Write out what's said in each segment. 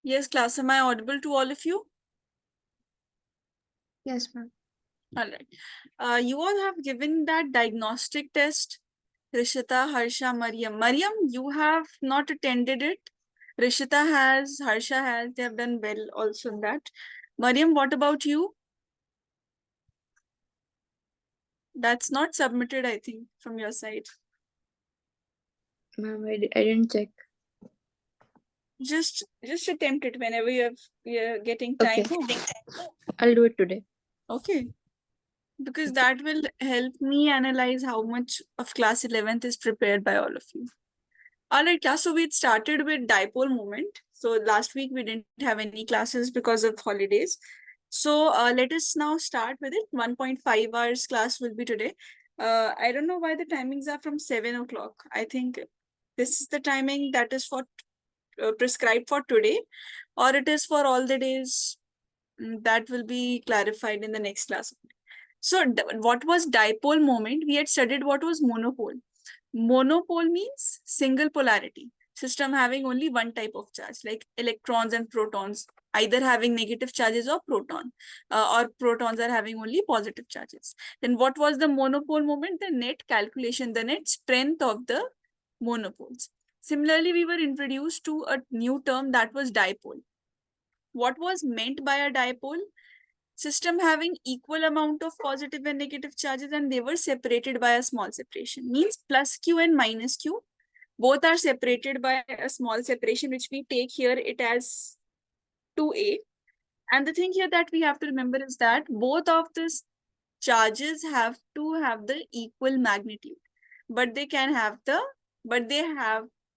Yes, class, am I audible to all of you? Yes, ma'am. All right. You all have given that diagnostic test. Rishita, Harsha, Mariam. Mariam, you have not attended it. Rishita has, Harsha has. They have done well also in that. Mariam, what about you? That's not submitted, I think, from your side. Ma'am, I didn't check. Just attempt it whenever you're getting time. Okay. I'll do it today. Okay. Because that will help me analyze how much of class 11th is prepared by all of you. All right, class. So we started with dipole moment. So last week we didn't have any classes because of holidays. So let us now start with it. 1.5 hours class will be today. I don't know why the timings are from 7 o'clock. I think this is the timing that is for prescribed for today, or it is for all the days. That will be clarified in the next class. So what was dipole moment? We had studied what was monopole. Monopole means single polarity, system having only one type of charge, like electrons and protons, either having negative charges or protons are having only positive charges. Then what was the monopole moment? The net calculation, the net strength of the monopoles. Similarly, we were introduced to a new term that was dipole. What was meant by a dipole? System having equal amount of positive and negative charges, and they were separated by a small separation. Means plus q and minus q both are separated by a small separation, which we take here it as 2a. And the thing here that we have to remember is that both of these charges have to have the equal magnitude, but they have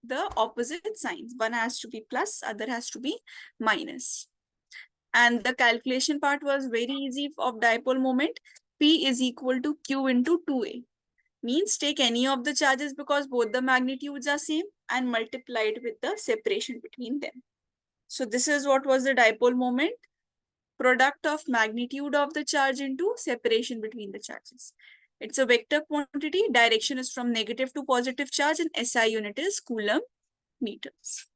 the opposite signs. One has to be plus, other has to be minus. And the calculation part was very easy of dipole moment. P is equal to Q into 2A. Means take any of the charges because both the magnitudes are same and multiply it with the separation between them. So this is what was the dipole moment. Product of magnitude of the charge into separation between the charges. It's a vector quantity. Direction is from negative to positive charge and SI unit is coulomb meters.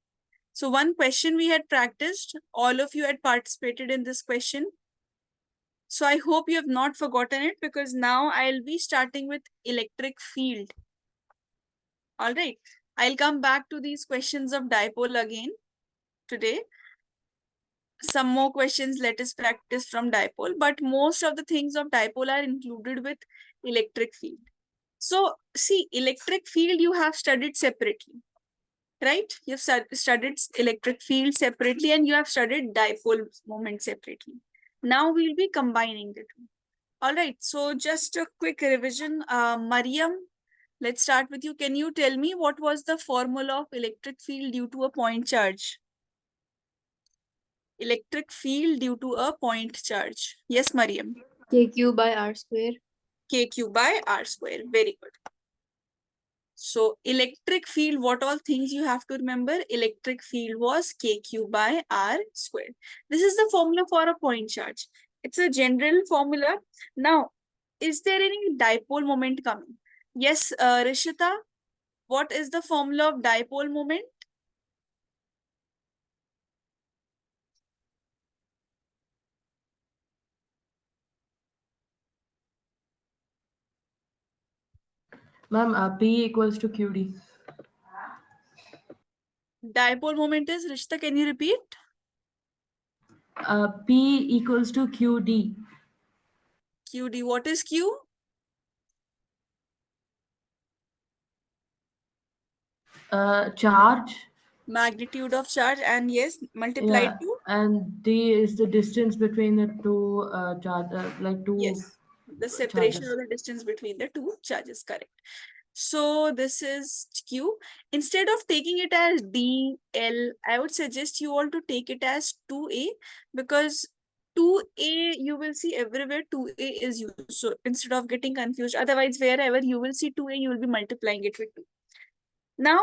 So one question we had practiced, all of you had participated in this question. So I hope you have not forgotten it because now I'll be starting with electric field. All right. I'll come back to these questions of dipole again today. Some more questions let us practice from dipole, but most of the things of dipole are included with electric field. So see, electric field you have studied separately, right? You've studied electric field separately and you have studied dipole moment separately. Now we'll be combining the two. All right, so just a quick revision. Mariam, let's start with you. Can you tell me what was the formula of electric field due to a point charge? Electric field due to a point charge. Yes, Mariam. KQ by R square. KQ by R square. Very good. So electric field, what all things you have to remember? Electric field was KQ by R square. This is the formula for a point charge. It's a general formula. Now, is there any dipole moment coming? Yes, Rishita, what is the formula of dipole moment? Ma'am, P equals to QD. Dipole moment is, Rishita, can you repeat? P equals to QD. QD, what is Q? Charge. Magnitude of charge, and yes, multiplied to? And D is the distance between the two two Yes, the separation charges. or the distance between the two charges, correct. So this is Q. Instead of taking it as D, L, I would suggest you all to take it as 2A because 2A you will see everywhere 2A is used. So instead of getting confused, otherwise wherever you will see 2A, you will be multiplying it with 2. Now,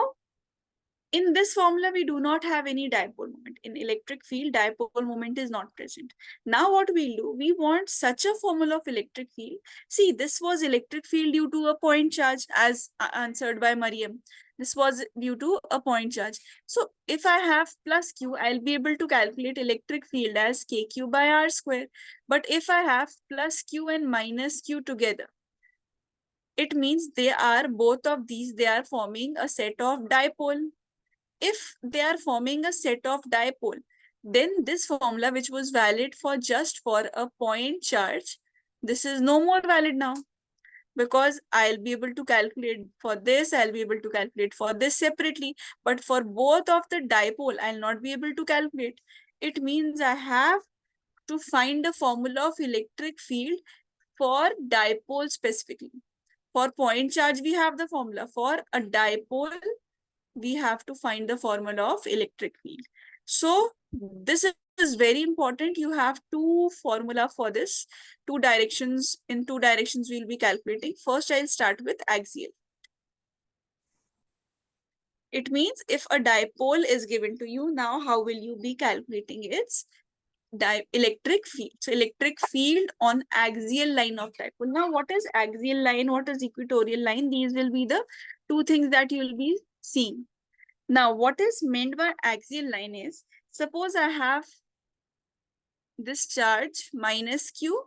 in this formula, we do not have any dipole moment. In electric field, dipole moment is not present. Now what we'll do, we want such a formula of electric field. See, this was electric field due to a point charge as answered by Mariam. This was due to a point charge. So if I have plus q, I'll be able to calculate electric field as kq by r square. But if I have plus q and minus q together, it means they are both of these, they are forming a set of dipole. If they are forming a set of dipole, then this formula, which was valid for just for a point charge, this is no more valid now, because I'll be able to calculate for this, I'll be able to calculate for this separately, but for both of the dipole, I'll not be able to calculate. It means I have to find a formula of electric field for dipole specifically. For point charge, we have the formula. For a dipole, we have to find the formula of electric field. So this is very important. You have two formula for this. In two directions, we'll be calculating. First, I'll start with axial. It means if a dipole is given to you, now how will you be calculating its electric field? So electric field on axial line of dipole. Now, what is axial line? What is equatorial line? These will be the two things that you will be seeing. Now, what is meant by axial line is, suppose I have this charge minus q,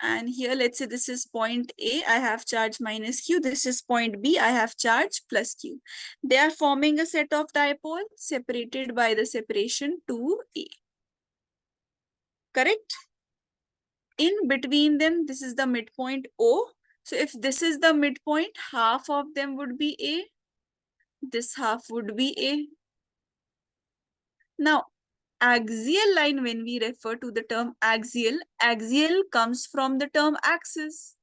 and here let's say this is point A, I have charge minus q. This is point B, I have charge plus q. They are forming a set of dipoles separated by the separation 2a. Correct? In between them, this is the midpoint O. So if this is the midpoint, half of them would be A. This half would be A. Now, axial line, when we refer to the term axial, axial comes from the term axis.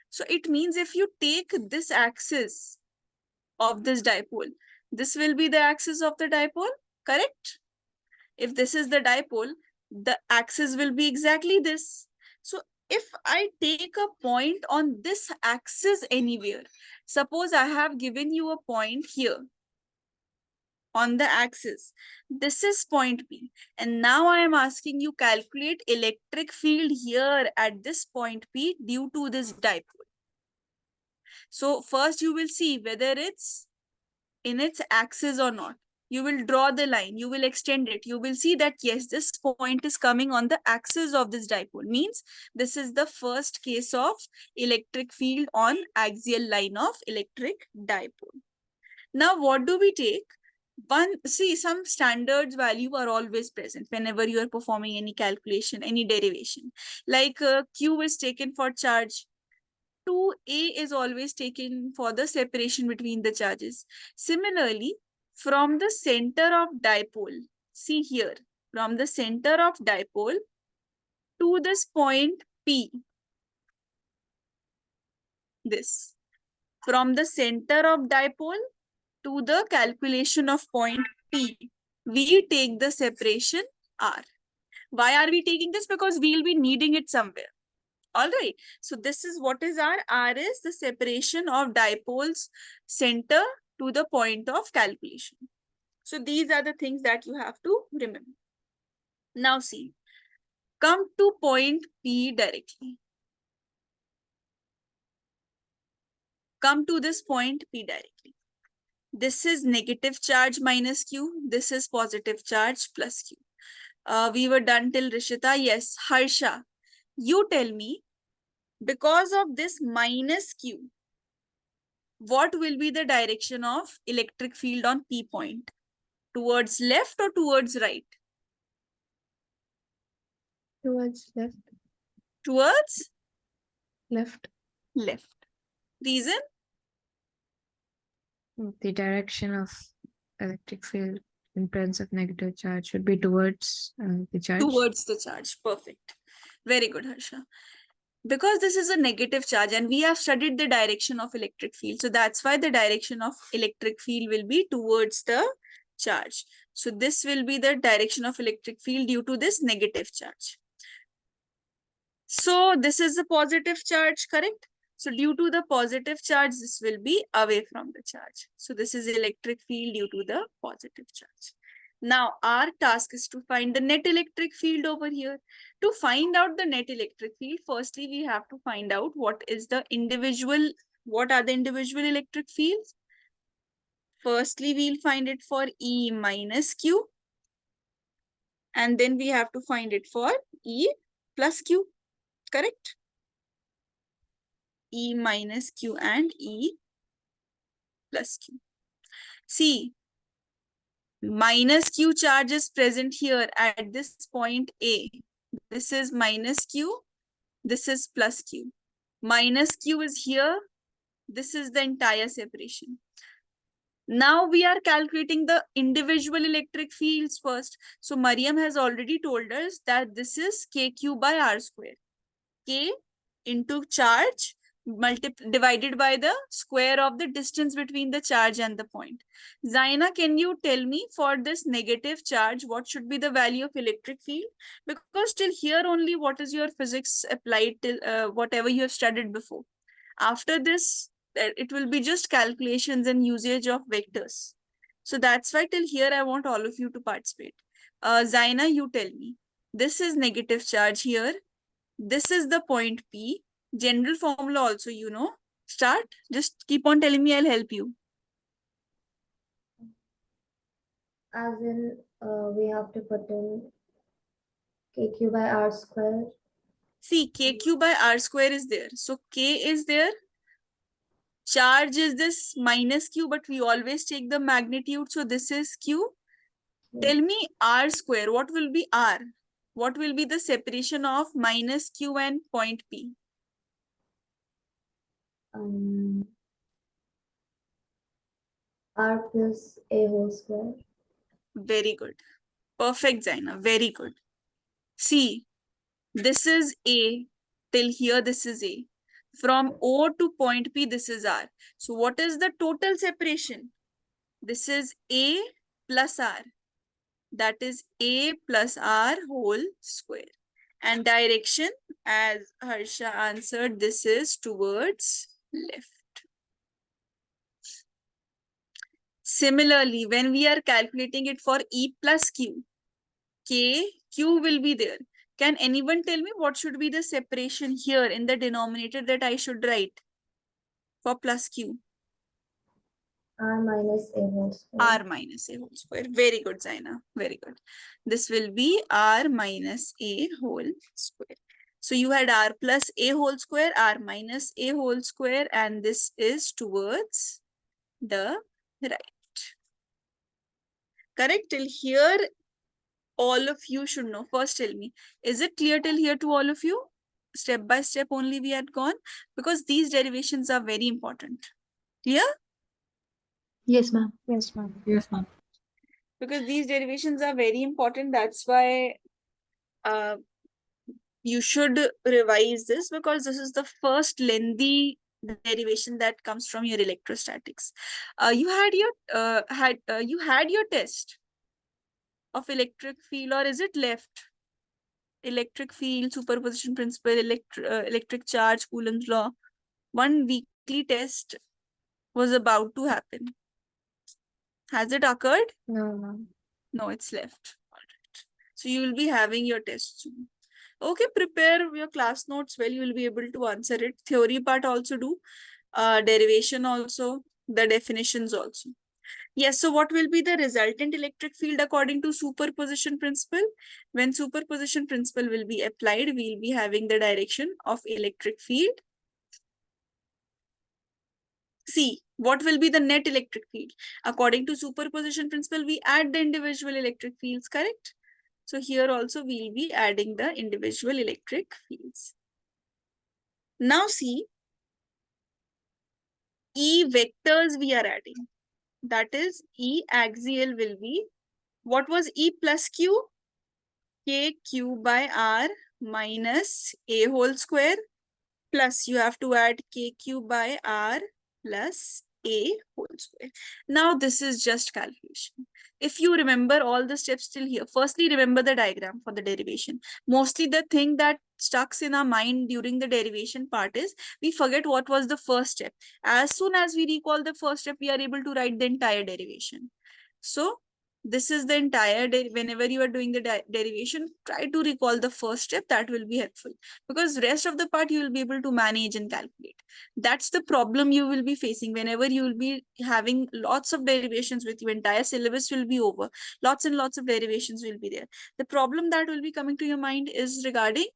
So it means if you take this axis of this dipole, this will be the axis of the dipole, correct? If this is the dipole, the axis will be exactly this. So if I take a point on this axis anywhere, suppose I have given you a point here on the axis. This is point P. And now I am asking you calculate electric field here at this point P due to this dipole. So first you will see whether it's in its axis or not. You will draw the line, you will extend it. You will see that yes, this point is coming on the axis of this dipole. Means this is the first case of electric field on axial line of electric dipole. Now what do we take? Some standards value are always present whenever you are performing any calculation, any derivation. Like Q is taken for charge. 2A is always taken for the separation between the charges. Similarly, from the center of dipole, see here, from the center of dipole to this point P, this. From the center of dipole to the calculation of point P, we take the separation R. Why are we taking this? Because we will be needing it somewhere. All right. So this is what is R. R is the separation of dipole's center to the point of calculation. So these are the things that you have to remember. Now see, come to point P directly. Come to this point P directly. This is negative charge minus Q. This is positive charge plus Q. We were done till Rishita. Yes, Harsha, you tell me, because of this minus Q, what will be the direction of electric field on P point? Towards left or towards right? Towards left. Towards Left. left. Reason? The direction of electric field in presence of negative charge should be towards the charge. Towards the charge. Perfect. Very good, Harsha. Because this is a negative charge and we have studied the direction of electric field. So that's why the direction of electric field will be towards the charge. So this will be the direction of electric field due to this negative charge. So this is a positive charge, correct? So due to the positive charge, this will be away from the charge. So this is electric field due to the positive charge. Now our task is to find the net electric field over here. To find out the net electric field, firstly we have to find out what are the individual electric fields. Firstly, we'll find it for E minus Q. And then we have to find it for E plus Q. Correct? E minus Q and E plus Q. See, minus Q charge is present here at this point A. This is minus Q. This is plus Q. Minus Q is here. This is the entire separation. Now we are calculating the individual electric fields first. So Mariam has already told us that this is KQ by R square. K into charge divided by the square of the distance between the charge and the point. Zaina, can you tell me for this negative charge, what should be the value of electric field? Because till here only what is your physics applied till whatever you have studied before. After this, it will be just calculations and usage of vectors. So that's why till here I want all of you to participate. Zaina, you tell me. This is negative charge here. This is the point P. General formula also, you know. Start. Just keep on telling me, I'll help you. As in, we have to put in KQ by R square. See, KQ by R square is there. So K is there. Charge is this minus Q, but we always take the magnitude. So this is Q. Tell me R square. What will be R? What will be the separation of minus Q and point P? R plus A whole square. Very good. Perfect, Zaina. Very good. See, this is A. Till here, this is A. From O to point P, this is R. So what is the total separation? This is A plus R. That is A plus R whole square. And direction, as Harsha answered, this is towards left. Similarly, when we are calculating it for E plus Q, K, Q will be there. Can anyone tell me what should be the separation here in the denominator that I should write for plus Q? R minus A whole square. R minus A whole square. Very good, Zaina. Very good. This will be R minus A whole square. So you had R plus A whole square, R minus A whole square, and this is towards the right. Correct? Till here, all of you should know. First, tell me, is it clear till here to all of you? Step by step only we had gone, because these derivations are very important. Clear? Yes, ma'am. Yes, ma'am. Yes, ma'am. Because these derivations are very important. That's why you should revise this, because this is the first lengthy derivation that comes from your electrostatics. You had your test of electric field, or is it left? Electric field, superposition principle, electric charge, Coulomb's law. One weekly test was about to happen. Has it occurred? No, ma'am. No, it's left. All right. So you will be having your test soon. Okay, prepare your class notes well. You will be able to answer it. Theory part also do. Derivation also. The definitions also. Yes, so what will be the resultant electric field according to superposition principle? When superposition principle will be applied, we will be having the direction of electric field. See, what will be the net electric field? According to superposition principle, we add the individual electric fields, correct? So here also we will be adding the individual electric fields. Now see, E vectors we are adding. That is, E axial will be, what was E plus Q? KQ by R minus A whole square, plus you have to add KQ by R plus A whole square. Now this is just calculation. If you remember all the steps till here, firstly remember the diagram for the derivation. Mostly the thing that stucks in our mind during the derivation part is we forget what was the first step. As soon as we recall the first step, we are able to write the entire derivation. So This is the entire day. Whenever you are doing the derivation, try to recall the first step. That will be helpful, because rest of the part you will be able to manage and calculate. That's the problem you will be facing whenever you will be having lots of derivations with you. Entire syllabus will be over. Lots and lots of derivations will be there. The problem that will be coming to your mind is regarding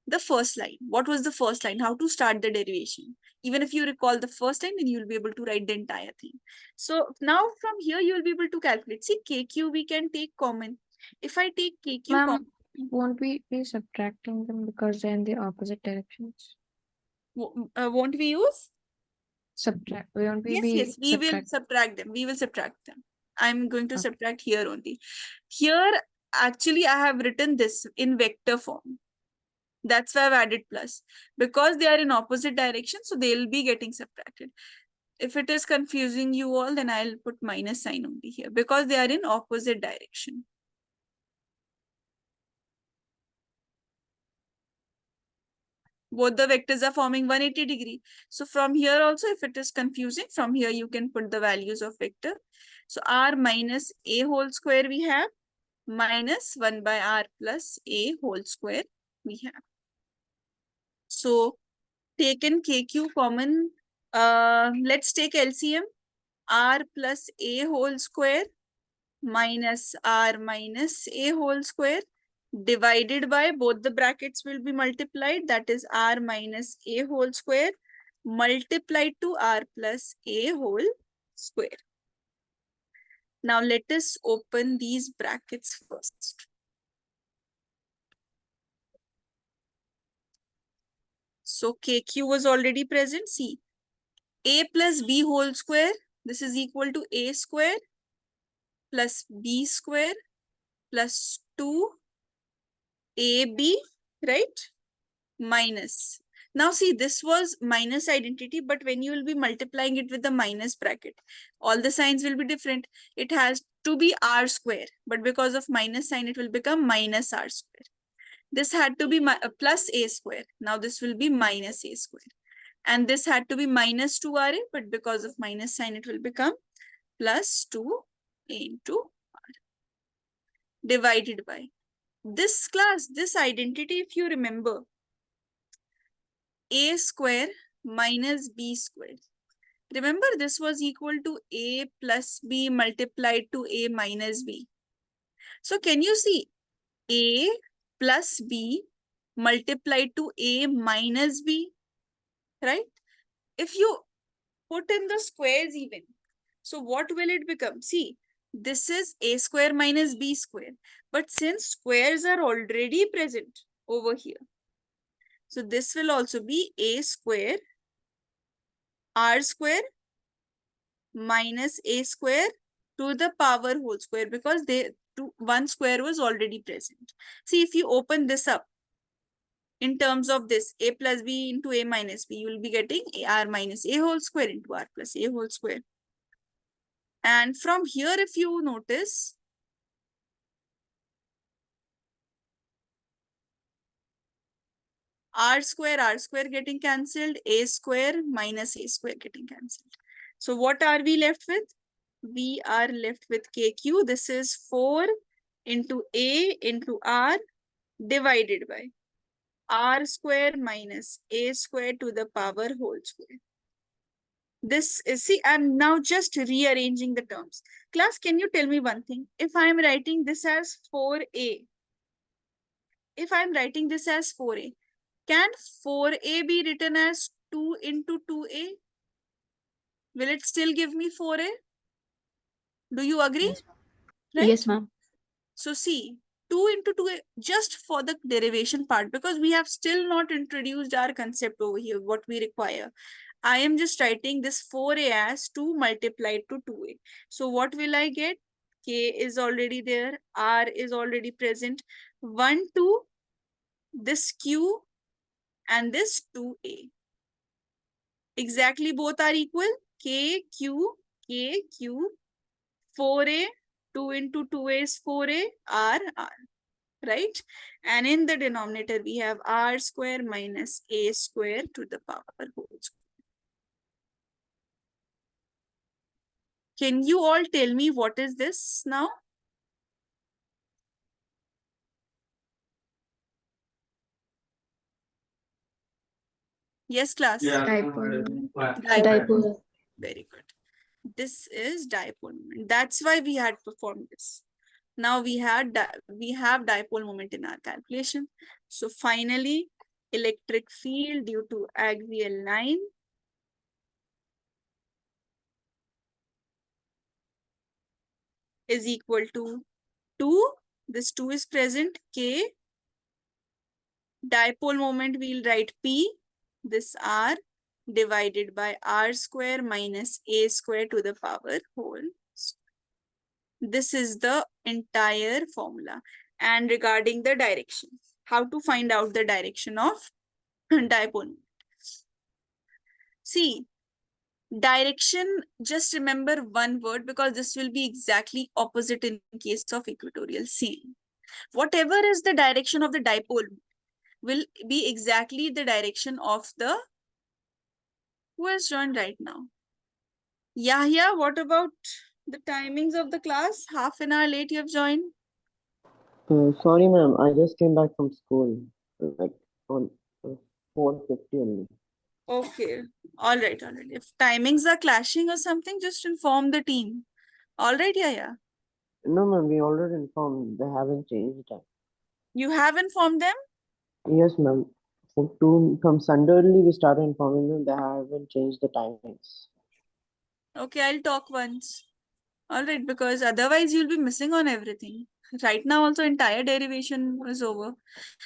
the first line. What was the first line? How to start the derivation? Even if you recall the first line, then you will be able to write the entire thing. So now from here, you will be able to calculate. See, KQ we can take common. If I take KQ Ma'am, common, won't we be subtracting them because they're in the opposite directions? won't we use? Subtract. Won't we Yes, be yes, we will subtract? subtract them. We will subtract them. I'm going to Okay. subtract here only. Here, actually, I have written this in vector form. That's why I've added plus, because they are in opposite direction, so they'll be getting subtracted. If it is confusing you all, then I'll put minus sign only here, because they are in opposite direction. Both the vectors are forming 180 degree. So from here also, if it is confusing, from here you can put the values of vector. So r minus a whole square we have, minus 1 by r plus a whole square we have. So taken KQ common, let's take LCM. R plus a whole square minus r minus a whole square divided by, both the brackets will be multiplied, that is r minus a whole square multiplied to r plus a whole square. Now let us open these brackets first. So KQ was already present. See, a plus b whole square, this is equal to a square plus b square plus 2ab, right? Minus. Now see, this was minus identity, but when you will be multiplying it with the minus bracket, all the signs will be different. It has to be r square, but because of minus sign, it will become minus r square. This had to be plus a square. Now this will be minus a square. And this had to be minus 2ra, but because of minus sign, it will become plus 2a into r divided by this class, this identity, if you remember, a square minus b square. Remember, this was equal to a plus b multiplied to a minus b. So can you see a plus b multiplied to a minus b, right? If you put in the squares even, so what will it become? See, this is a square minus b square. But since squares are already present over here, so this will also be a square r square minus a square to the power whole square, because one square was already present. See, if you open this up in terms of this a plus b into a minus b, you will be getting r minus a whole square into r plus a whole square. And from here, if you notice, r square getting cancelled, a square minus a square getting cancelled. So what are we left with? We are left with KQ. This is 4 into a into r divided by r square minus a square to the power whole square. This is, see, I'm now just rearranging the terms. Class, can you tell me one thing? If I'm writing this as 4a, if I'm writing this as 4a, can 4a be written as 2 into 2a? Will it still give me 4a? Do you agree? Yes. Right? Yes, ma'am. So see, 2 into 2a, just for the derivation part, because we have still not introduced our concept over here, what we require. I am just writing this 4a as 2 multiplied to 2a. So what will I get? K is already there. R is already present. 1, 2, this Q and this 2a. Exactly both are equal. K, Q, 4a, 2 into 2a is 4a, R, right? And in the denominator, we have r square minus a square to the power whole square. Can you all tell me what is this now? Yes, class. Dipole moment. Dipole. Very good. This is dipole moment. That's why we had performed this. Now we have dipole moment in our calculation. So finally, electric field due to axial line is equal to 2. This 2 is present. K. Dipole moment, we'll write P. This R divided by R square minus A square to the power whole square. This is the entire formula. And regarding the direction, how to find out the direction of dipole? See, direction, just remember one word because this will be exactly opposite in case of equatorial. See, whatever is the direction of the dipole will be exactly the direction of the, who has joined right now? Yeah, what about the timings of the class? Half an hour late you have joined. Sorry, ma'am. I just came back from school, like on 4:50 only. Okay. All right. If timings are clashing or something, just inform the team. All right, yeah. No, ma'am. We already informed. They haven't changed the time. You have informed them? Yes, ma'am. From Sunday only we started informing them. They haven't changed the timings. Okay, I'll talk once. All right, because otherwise you'll be missing on everything. Right now also entire derivation is over.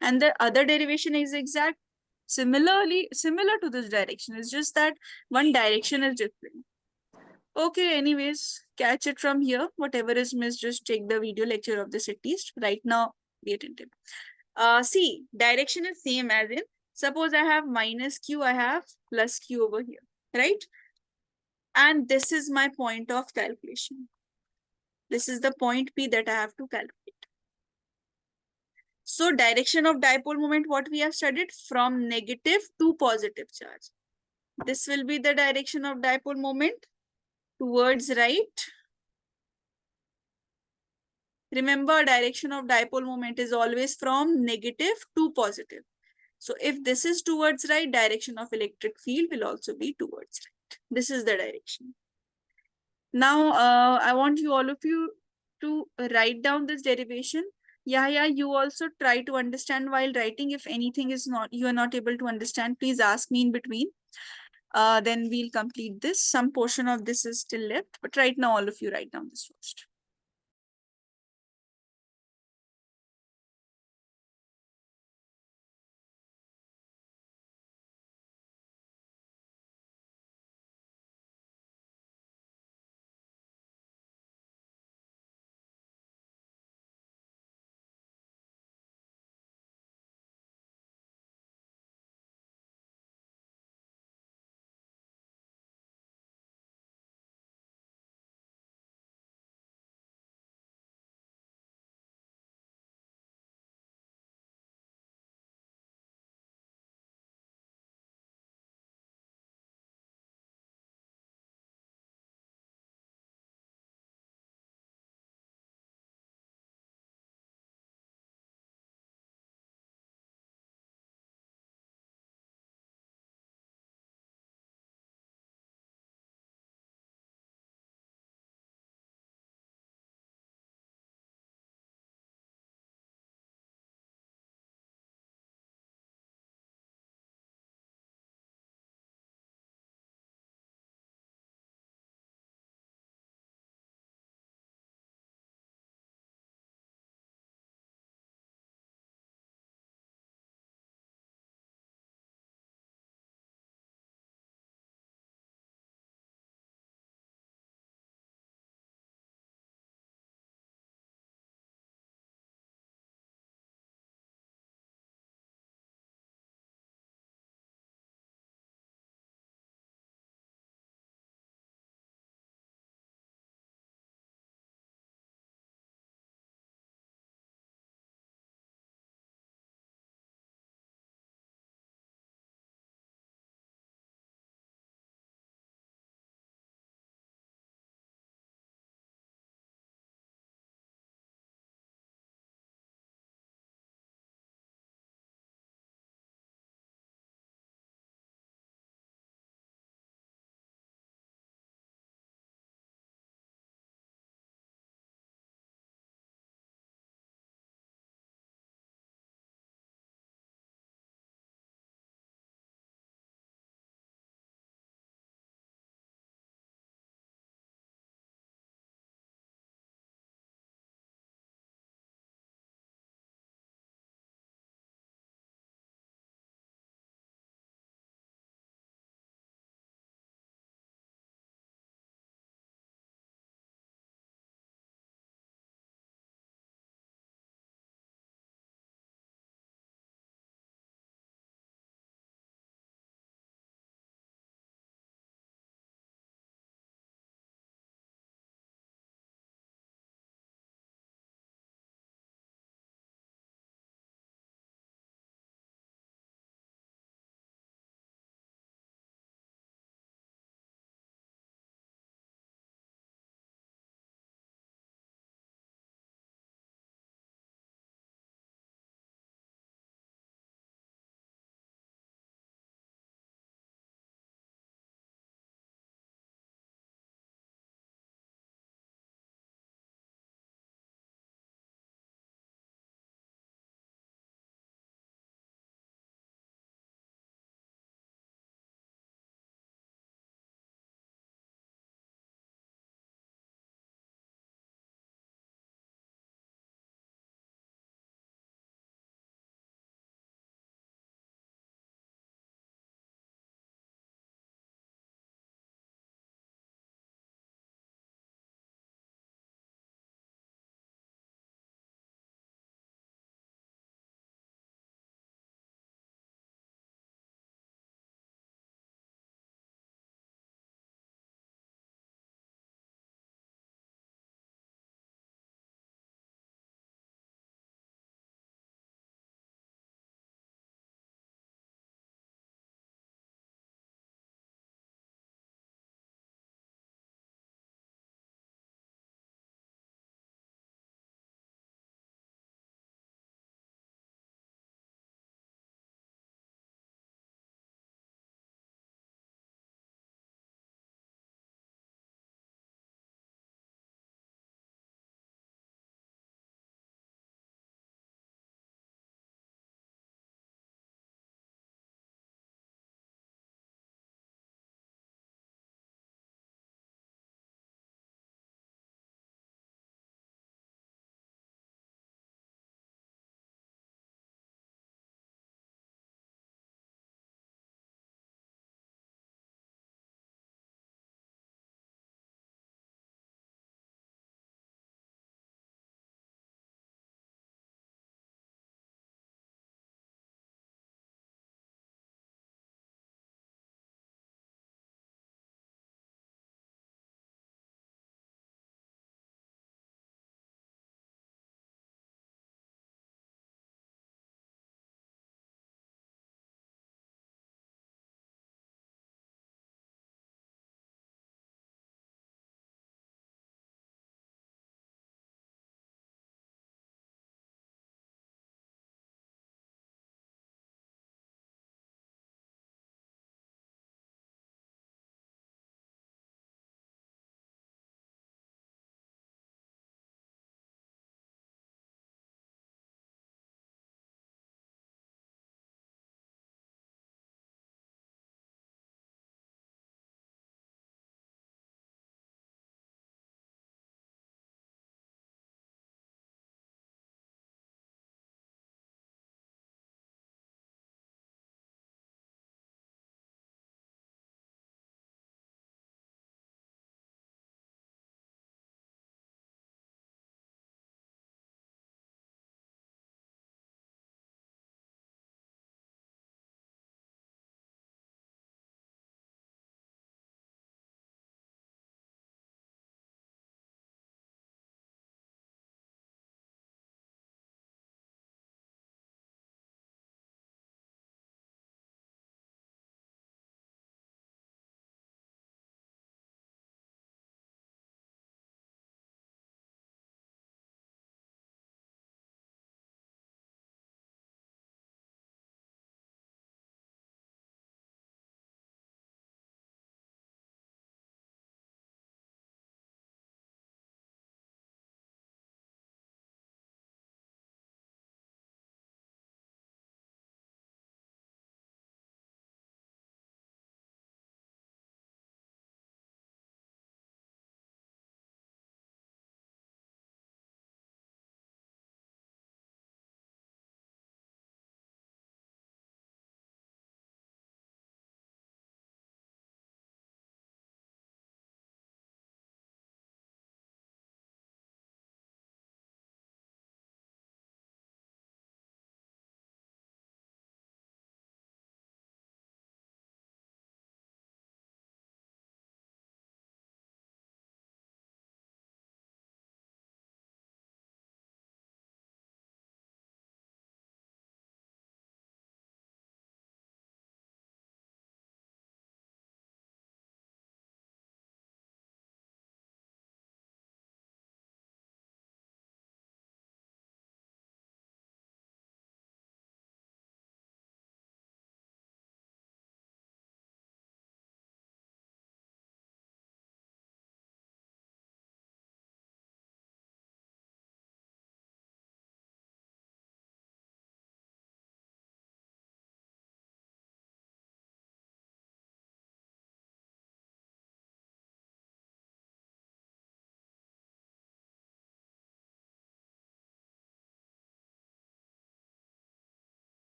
And the other derivation is exact. Similar to this direction. It's just that one direction is different. Okay, anyways, catch it from here. Whatever is missed, just take the video lecture of this at least. Right now, be attentive. See, direction is same as in, suppose I have minus q, I have plus q over here, right? And this is my point of calculation. This is the point P that I have to calculate. So direction of dipole moment, what we have studied, from negative to positive charge. This will be the direction of dipole moment towards right. Remember, direction of dipole moment is always from negative to positive. So if this is towards right, direction of electric field will also be towards right. This is the direction. Now, I want all of you to write down this derivation. Yeah, you also try to understand while writing. If anything is not, you are not able to understand, please ask me in between. Then we'll complete this. Some portion of this is still left, but right now all of you write down this first.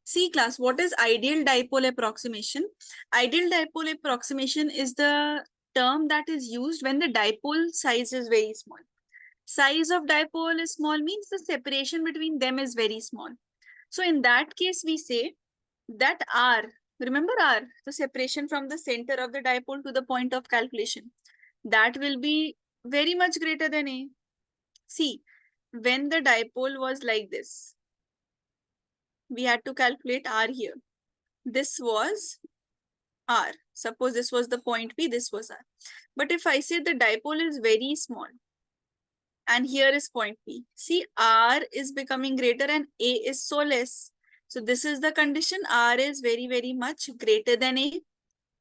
See class, what is ideal dipole approximation? Ideal dipole approximation is the term that is used when the dipole size is very small. Size of dipole is small means the separation between them is very small. So in that case, we say that R, remember R, the separation from the center of the dipole to the point of calculation, that will be very much greater than A. See, when the dipole was like this, we had to calculate R here. This was R. Suppose this was the point P, this was R. But if I say the dipole is very small, and here is point P, see R is becoming greater and A is so less. So this is the condition, R is very, very much greater than A,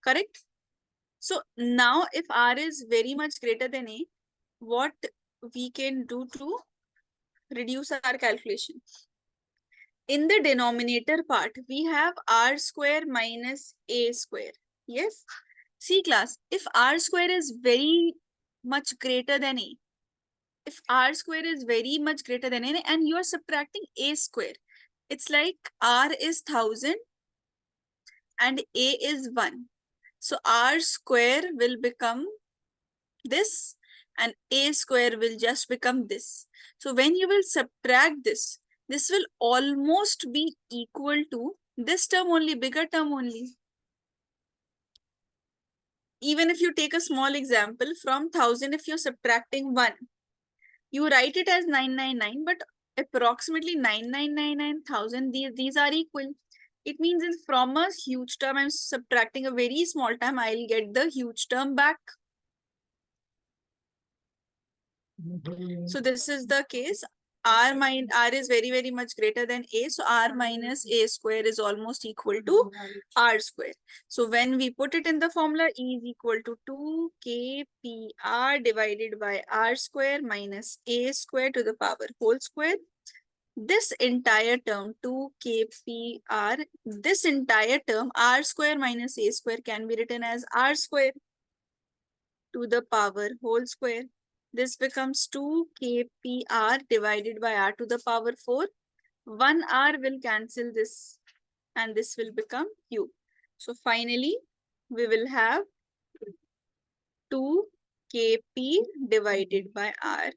correct? So now if R is very much greater than A, what we can do to reduce our calculation? In the denominator part, we have R square minus A square. Yes. See class, if R square is very much greater than A, if R square is very much greater than A and you are subtracting A square, it's like R is 1000 and A is 1. So R square will become this and A square will just become this. So when you will subtract this will almost be equal to this term only, bigger term only. Even if you take a small example, from 1000, if you're subtracting 1, you write it as 999, but approximately 9999,000, these are equal. It means if from a huge term, I'm subtracting a very small term, I'll get the huge term back. So this is the case. R is very, very much greater than A. So R minus A square is almost equal to R square. So when we put it in the formula, E is equal to 2kpr divided by R square minus A square to the power whole square. This entire term 2kpr, this entire term R square minus A square can be written as R square to the power whole square. This becomes 2kpr divided by r to the power 4. 1 r will cancel this and this will become q. So finally, we will have 2kp divided by r.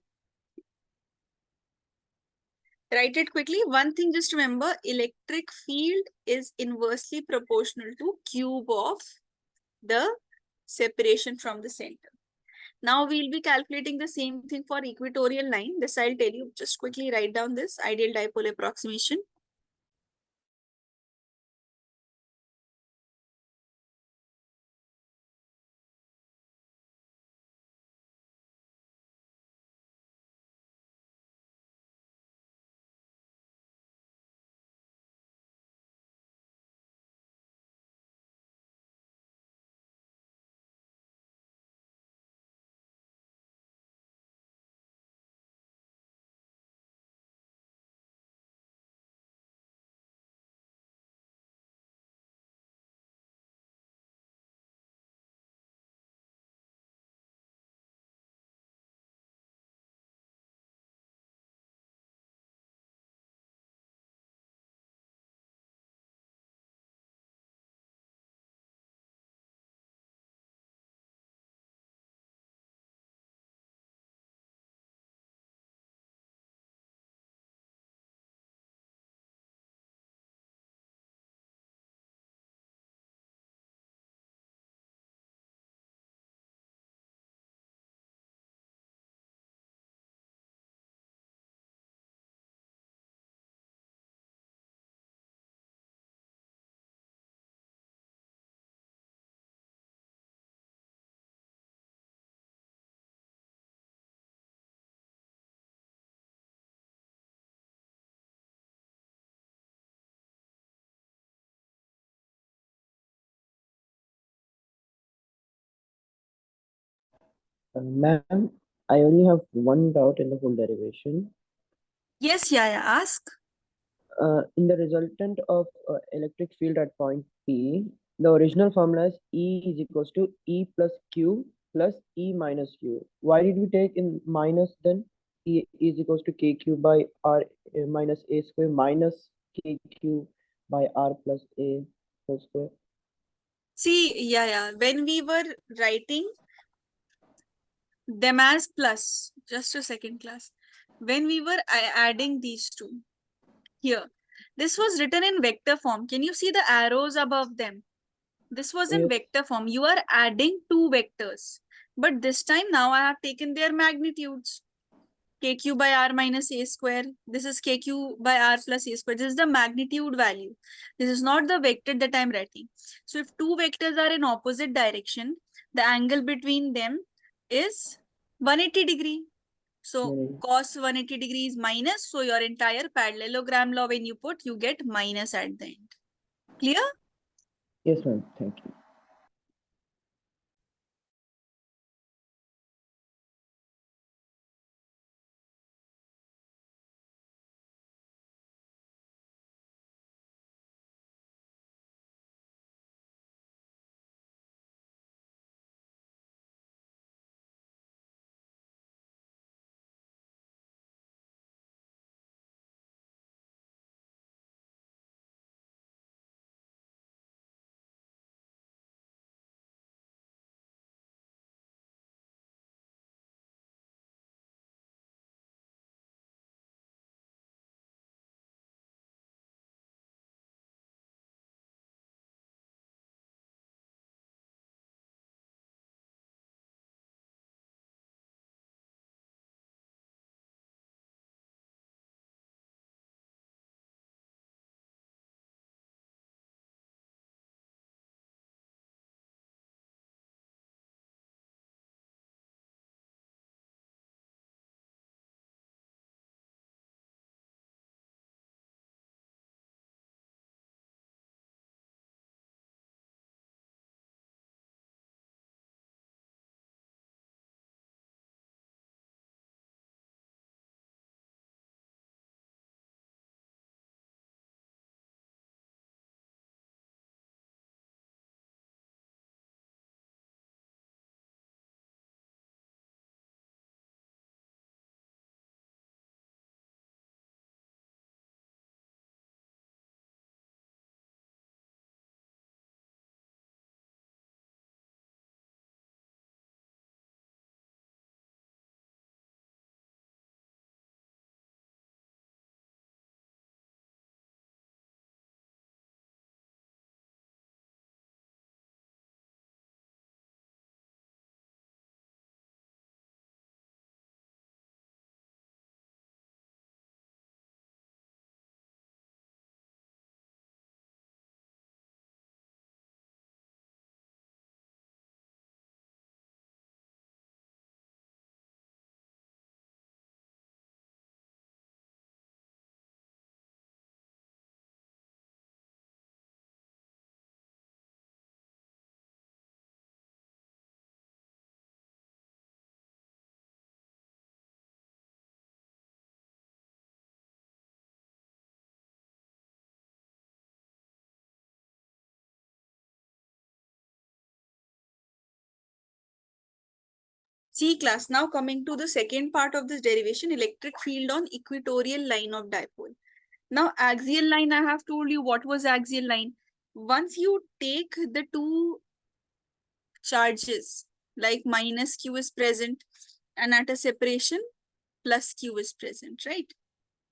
Write it quickly. One thing just remember, electric field is inversely proportional to cube of the separation from the center. Now we'll be calculating the same thing for equatorial line. This I'll tell you. Just quickly write down this ideal dipole approximation. Ma'am, I only have one doubt in the whole derivation. Yes, yeah, ask. In the resultant of electric field at point P, the original formula is E is equals to E plus Q plus E minus Q. Why did we take in minus then? E is equals to KQ by R minus A square minus KQ by r plus a whole square. See, yeah. When we were writing them as plus, just a second class. When we were adding these two here, this was written in vector form. Can you see the arrows above them? This was in Yes. vector form. You are adding two vectors. But this time now I have taken their magnitudes. Kq by r minus a square. This is kq by r plus a square. This is the magnitude value. This is not the vector that I'm writing. So if two vectors are in opposite direction, the angle between them is 180 degree. So cos 180 degrees minus. So your entire parallelogram law, when you put, you get minus at the end. Clear? Yes, ma'am. Thank you. See class, now coming to the second part of this derivation, electric field on equatorial line of dipole. Now axial line, I have told you what was axial line. Once you take the two charges, like minus q is present and at a separation plus q is present, right?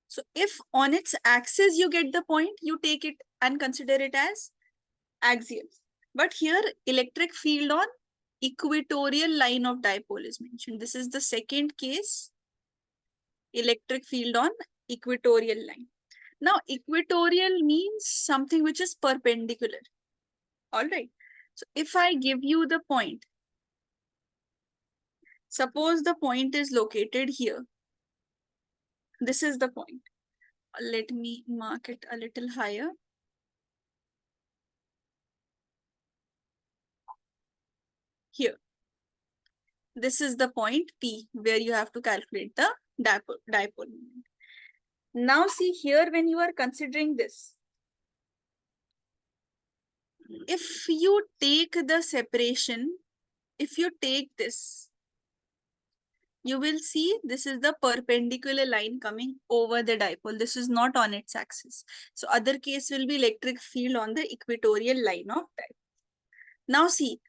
So if on its axis you get the point, you take it and consider it as axial. But here electric field on equatorial line of dipole is mentioned. This is the second case, electric field on equatorial line. Now equatorial means something which is perpendicular. All right. So if I give you the point, suppose the point is located here. This is the point. Let me mark it a little higher. Here. This is the point P where you have to calculate the dipole moment. Now see here, when you are considering this, if you take the separation, if you take this you will see this is the perpendicular line coming over the dipole. This is not on its axis. So other case will be electric field on the equatorial line of dipole. Now see,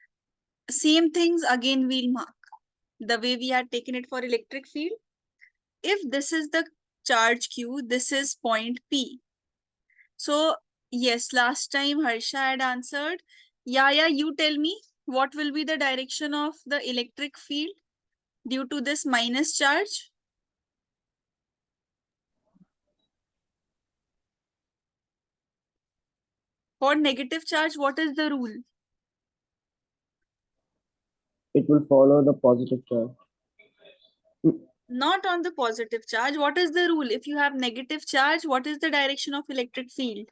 same things again we'll mark. The way we had taken it for electric field. If this is the charge Q, this is point P. So yes, last time Harsha had answered. Yeah, you tell me what will be the direction of the electric field due to this minus charge? For negative charge, what is the rule? It will follow the positive charge. Not on the positive charge. What is the rule? If you have negative charge, what is the direction of electric field?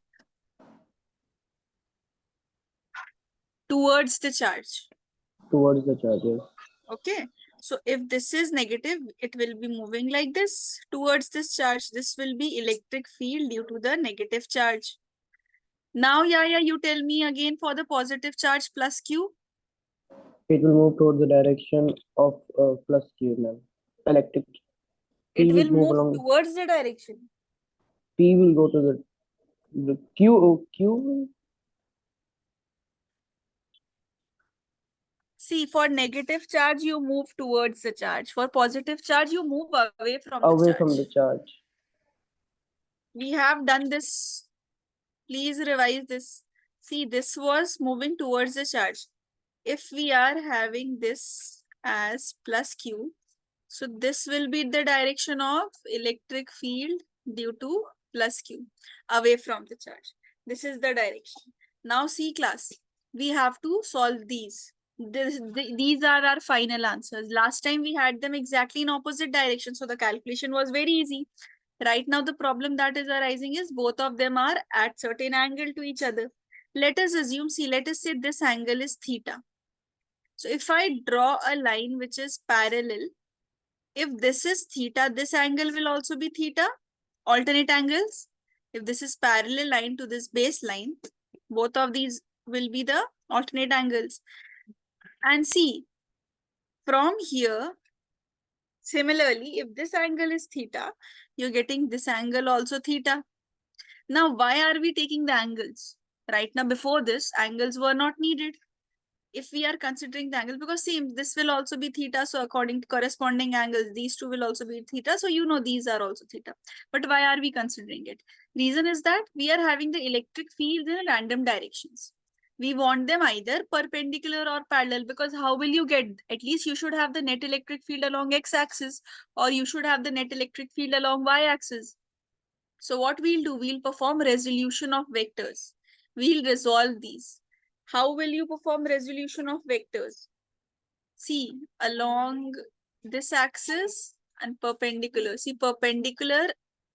Towards the charge. Towards the charges. Okay. So if this is negative, it will be moving like this towards this charge. This will be electric field due to the negative charge. Now, you tell me again for the positive charge plus Q. It will move towards the direction of plus Q now. Electric. It will move move along. towards the direction. P will go to the Q. See, for negative charge, you move towards the charge. For positive charge, you move away from the Away charge. from the charge. We have done this. Please revise this. See, this was moving towards the charge. If we are having this as plus Q, so this will be the direction of electric field due to plus Q, away from the charge. This is the direction. Now see class, we have to solve these. These are our final answers. Last time we had them exactly in opposite direction, so the calculation was very easy. Right now the problem that is arising is both of them are at certain angle to each other. Let us assume, see, let us say this angle is theta. So if I draw a line which is parallel, if this is theta, this angle will also be theta, alternate angles. If this is parallel line to this baseline, both of these will be the alternate angles. And see, from here, similarly, if this angle is theta, you're getting this angle also theta. Now, why are we taking the angles? Right now, before this, angles were not needed. If we are considering the angle, because same, this will also be theta. So according to corresponding angles, these two will also be theta. So you know these are also theta. But why are we considering it? Reason is that we are having the electric fields in random directions. We want them either perpendicular or parallel, because how will you get? At least you should have the net electric field along x-axis, or you should have the net electric field along y-axis. So what we'll do, we'll perform resolution of vectors. We'll resolve these. How will you perform resolution of vectors? See, along this axis and perpendicular. See, perpendicular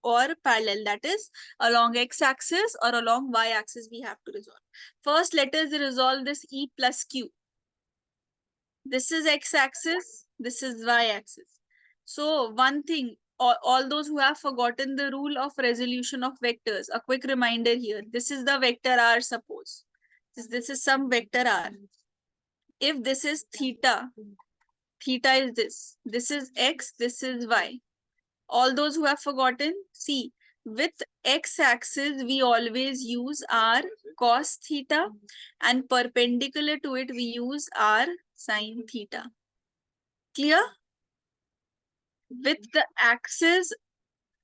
or parallel, that is along x-axis or along y-axis we have to resolve. First, let us resolve this E plus Q. This is x-axis, this is y-axis. So one thing, all those who have forgotten the rule of resolution of vectors, a quick reminder here. This is the vector R, suppose. This is some vector R. If this is theta, theta is this is x, this is y. All those who have forgotten, see, with x-axis, we always use R cos theta, and perpendicular to it, we use R sin theta. Clear? With the axis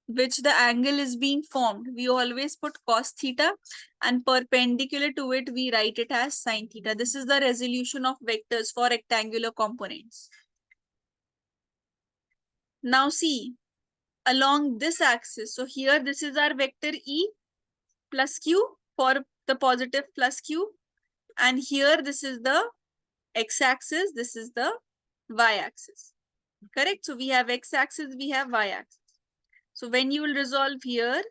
which the angle is being formed, we always put cos theta, and perpendicular to it, we write it as sin theta. This is the resolution of vectors for rectangular components. Now see, along this axis, so here this is our vector E plus Q for the positive plus Q, and here this is the x-axis, this is the y-axis. Correct? So we have x-axis, we have y-axis. So when you will resolve here,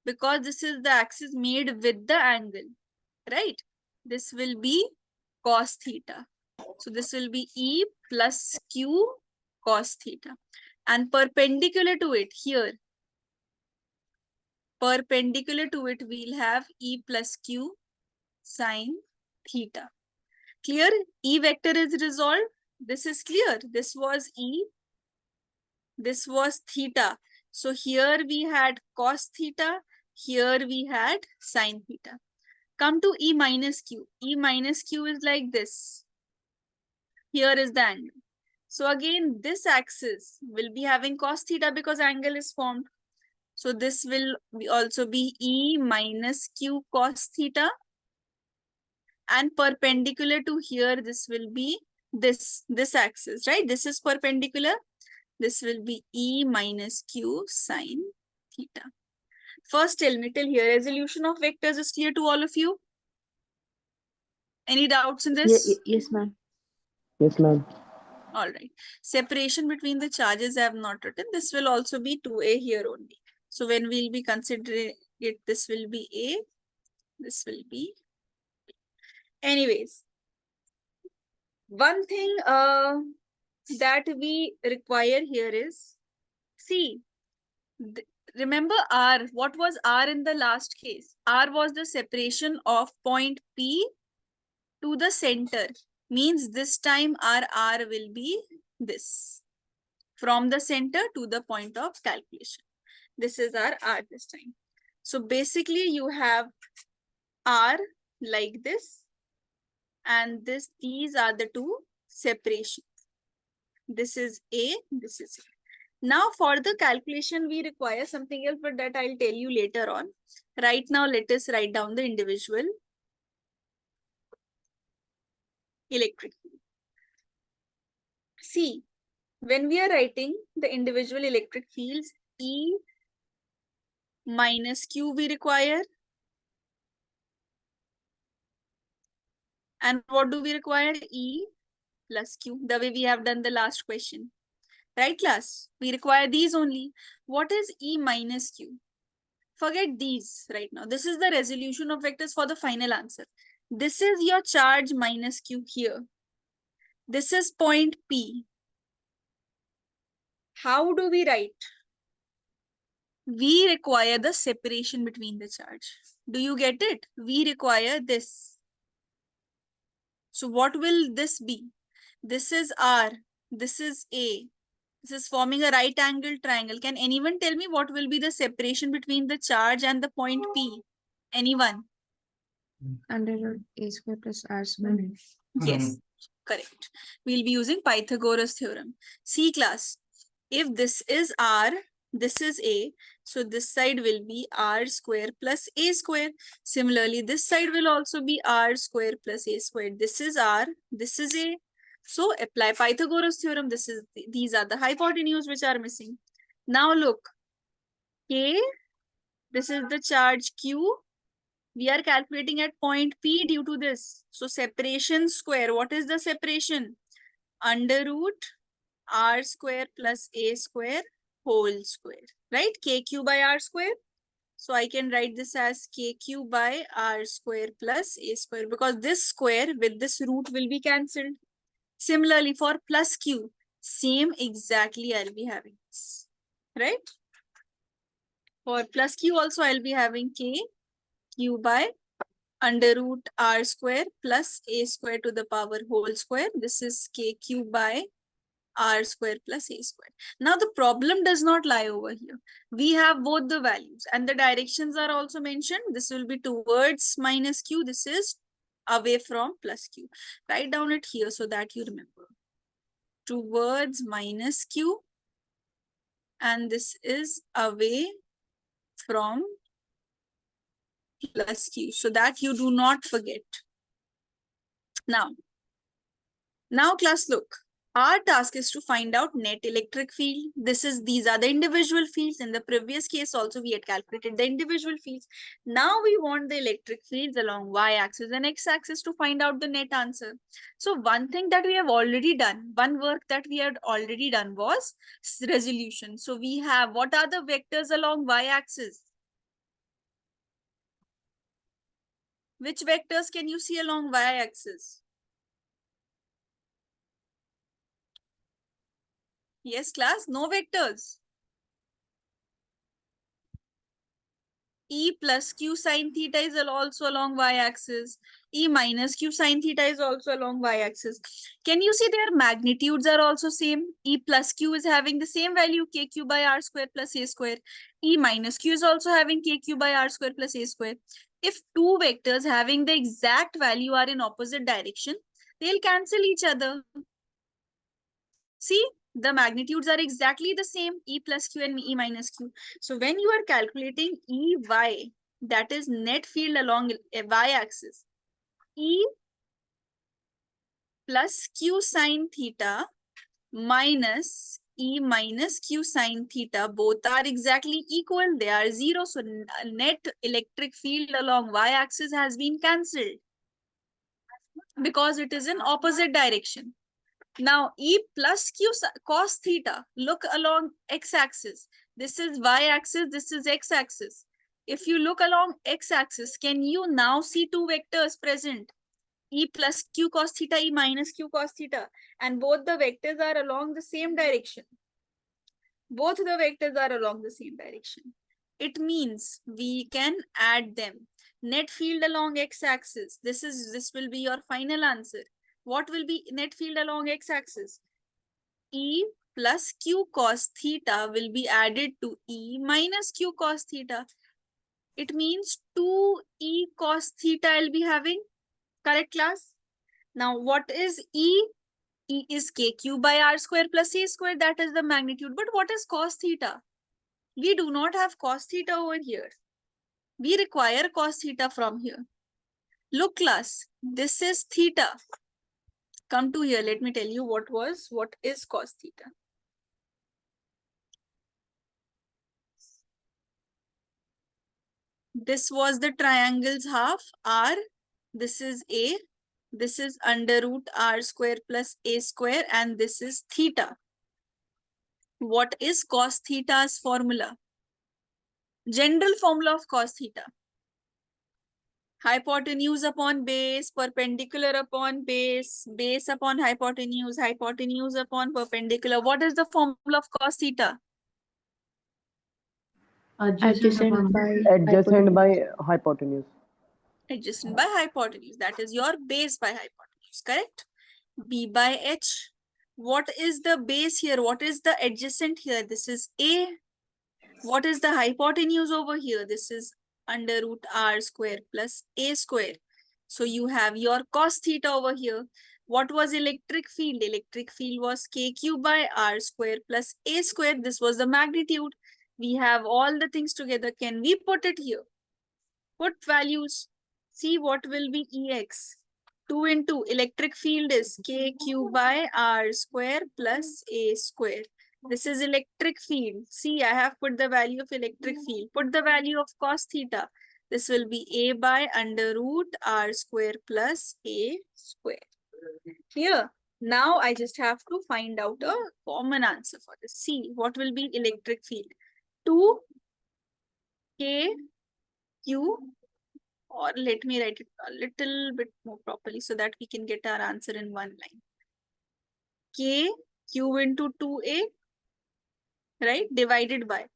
because this is the axis made with the angle, right? This will be cos theta. So this will be E plus Q cos theta. And perpendicular to it here, perpendicular to it, we'll have E plus Q sin theta. Clear? E vector is resolved. This is clear. This was E. This was theta. So here we had cos theta. Here we had sin theta. Come to E minus Q. E minus Q is like this. Here is the angle. So again, this axis will be having cos theta because angle is formed. So this will also be E minus Q cos theta. And perpendicular to here, this will be this axis, right? This is perpendicular. This will be E minus Q sine theta. First, tell me till here, resolution of vectors is clear to all of you? Any doubts in this? Yes, ma'am. Yes, ma'am. All right. Separation between the charges I have not written. This will also be 2A here only. So when we'll be considering it, this will be A. This will be. Anyways, one thing that we require here is, see, remember R. What was R in the last case? R was the separation of point P to the center. Means this time our R will be this. From the center to the point of calculation. This is our R this time. So basically you have R like this. And these are the two separations. This is A, this is A. Now for the calculation, we require something else, but that I'll tell you later on. Right now, let us write down the individual electric field. See, when we are writing the individual electric fields, E minus Q we require. And what do we require? E plus Q, the way we have done the last question. Right, class? We require these only. What is E minus Q? Forget these right now. This is the resolution of vectors for the final answer. This is your charge minus Q here. This is point P. How do we write? We require the separation between the charge. Do you get it? We require this. So what will this be? This is R. This is A. This is forming a right angle triangle. Can anyone tell me what will be the separation between the charge and the point P? Anyone? Under root A square plus R square. Yes, correct. We'll be using Pythagoras theorem. See class, if this is R, this is A, so this side will be R square plus A square. Similarly, this side will also be R square plus A square. This is R, this is A. So apply Pythagoras theorem. These are the hypotenuse which are missing. Now look, K, this is the charge Q. We are calculating at point P due to this. So separation square. What is the separation? Under root R square plus A square whole square. Right? KQ by R square. So I can write this as KQ by R square plus A square, because this square with this root will be cancelled. Similarly for plus Q, same exactly I'll be having this. Right? For plus Q also I'll be having KQ by under root R square plus A square to the power whole square. This is KQ by R square plus A square. Now the problem does not lie over here. We have both the values and the directions are also mentioned. This will be towards minus Q. This is away from plus Q. Write down it here so that you remember. Towards minus Q, and this is away from plus Q, so that you do not forget. Now class, look. Our task is to find out net electric field. These are the individual fields. In the previous case also we had calculated the individual fields. Now we want the electric fields along y-axis and x-axis to find out the net answer. So one thing that we have already done, one work that we had already done was resolution. So we have, what are the vectors along y-axis? Which vectors can you see along y-axis? Yes, class, no vectors. E plus q sine theta is also along y-axis. E minus q sine theta is also along y-axis. Can you see their magnitudes are also same? E plus q is having the same value, kq by r square plus a square. E minus q is also having kq by r square plus a square. If two vectors having the exact value are in opposite direction, they'll cancel each other. See, the magnitudes are exactly the same, E plus Q and E minus Q. So when you are calculating EY, that is net field along a y-axis, E plus Q sine theta minus E minus Q sine theta, both are exactly equal. They are 0. So net electric field along y-axis has been cancelled because it is in opposite direction. Now, E plus Q cos theta, look along x-axis. This is y-axis, this is x-axis. If you look along x-axis, can you now see two vectors present? E plus Q cos theta, E minus Q cos theta. And both the vectors are along the same direction. Both the vectors are along the same direction. It means we can add them. Net field along x-axis. This will be your final answer. What will be net field along x-axis? E plus Q cos theta will be added to E minus Q cos theta. It means 2E cos theta I'll be having. Correct, class? Now, what is E? E is kq by r square plus a square. That is the magnitude. But what is cos theta? We do not have cos theta over here. We require cos theta from here. Look, class, this is theta. Come to here. Let me tell you what is cos theta. This was the triangle's half, r. This is a. This is under root r square plus a square. And this is theta. What is cos theta's formula? General formula of cos theta. Hypotenuse upon base, perpendicular upon base, base upon hypotenuse, hypotenuse upon perpendicular. What is the formula of cos theta? Adjacent by Adjacent by hypotenuse. Adjacent by hypotenuse. That is your base by hypotenuse, correct? B by h. What is the base here? What is the adjacent here? This is a. What is the hypotenuse over here? This is under root r square plus a square. So you have your cos theta over here. What was electric field? Electric field was kq by r square plus a square. This was the magnitude. We have all the things together. Can we put it here? Put values. See what will be Ex. 2 into electric field is kq by r square plus a square. This is electric field. See, I have put the value of electric field. Put the value of cos theta. This will be a by under root r square plus a square. Here. Now I just have to find out a common answer for this. See, what will be electric field? 2 k q, or let me write it a little bit more properly so that we can get our answer in one line. K q into 2a, right, divided by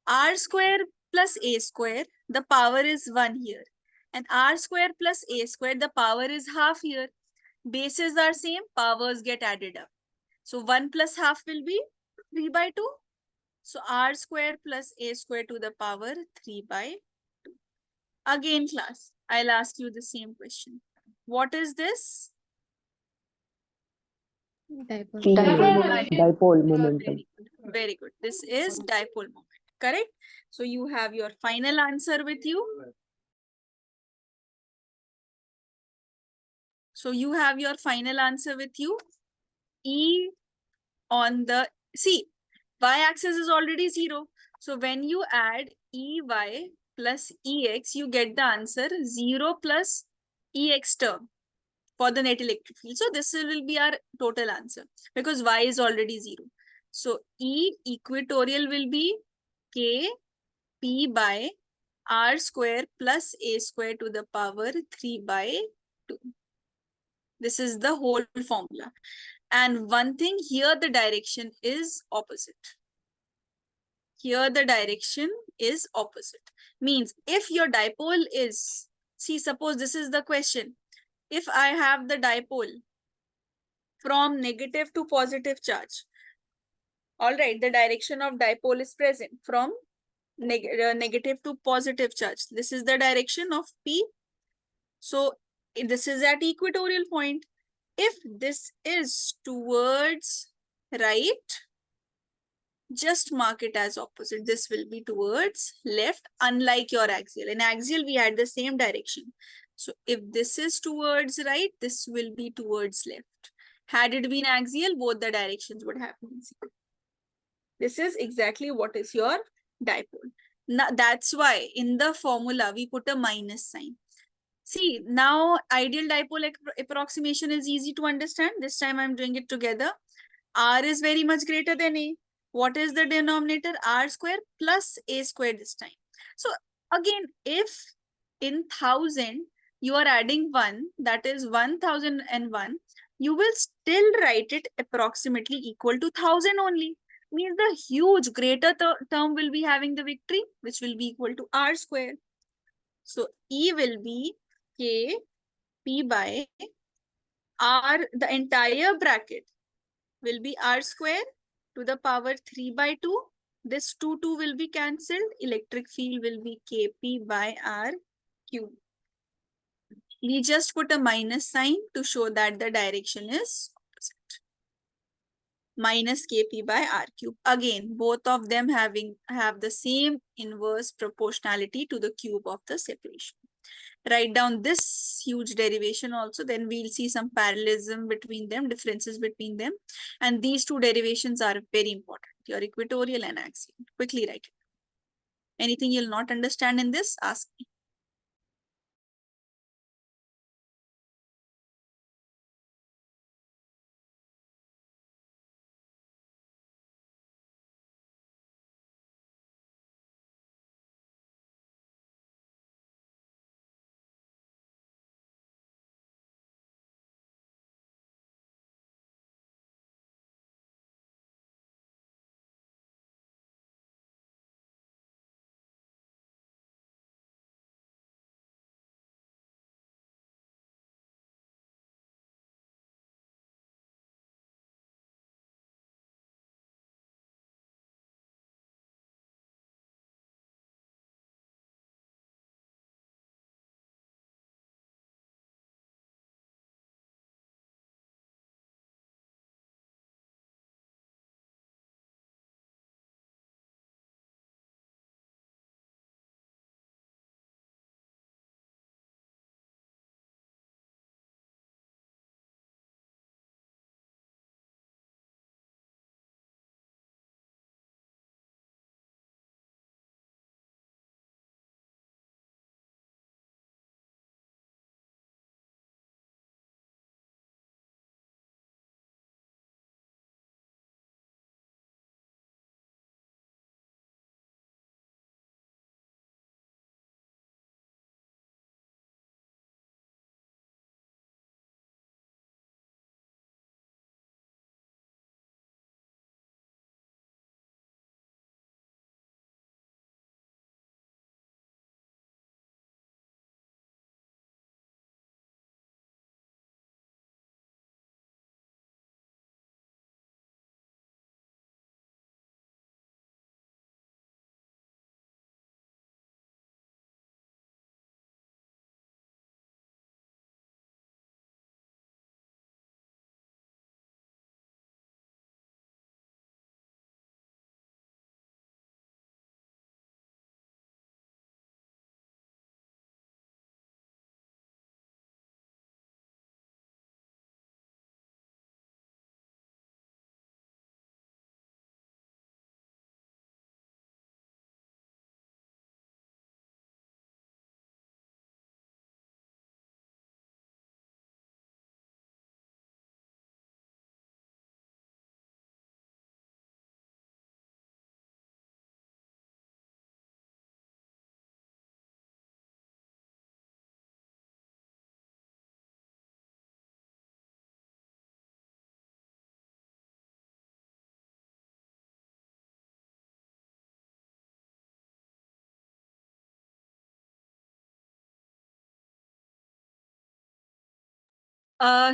r square plus a square, the power is 1 here. And r square plus a square, the power is half here. Bases are same, powers get added up. So 1 plus half will be 3 by 2. So r square plus a square to the power 3 by 2. Again, class, I'll ask you the same question. What is this? dipole. P, Dipole. dipole momentum. Very good. This is dipole moment. Correct? So you have your final answer with you. So you have your final answer with you. E on the, see, y-axis is already 0. So when you add EY plus EX, you get the answer 0 plus EX term for the net electric field. So this will be our total answer because Y is already 0. So E equatorial will be K P by R square plus A square to the power 3 by 2. This is the whole formula. And one thing here, the direction is opposite. Here the direction is opposite. Means if your dipole is, see, suppose this is the question. If I have the dipole from negative to positive charge, all right, the direction of dipole is present from negative to positive charge. This is the direction of P. So this is at equatorial point. If this is towards right, just mark it as opposite. This will be towards left, unlike your axial. In axial, we had the same direction. So if this is towards right, this will be towards left. Had it been axial, both the directions would have been zero. This is exactly what is your dipole. Now, that's why in the formula, we put a minus sign. See, now ideal dipole approximation is easy to understand. This time I'm doing it together. R is very much greater than A. What is the denominator? R square plus A square this time. So again, if in 1000 you are adding 1, that is 1001, you will still write it approximately equal to 1000 only. Means the huge greater term will be having the victory, which will be equal to R square. So E will be K P by R, the entire bracket will be R square to the power 3 by 2. This 2 will be cancelled. Electric field will be Kp by R cube. We just put a minus sign to show that the direction is opposite. Minus Kp by R cube. Again, both of them have the same inverse proportionality to the cube of the separation. Write down this huge derivation also, then we'll see some parallelism between them, differences between them. And these two derivations are very important, your equatorial and axial. Quickly write it. Anything you'll not understand in this, ask me.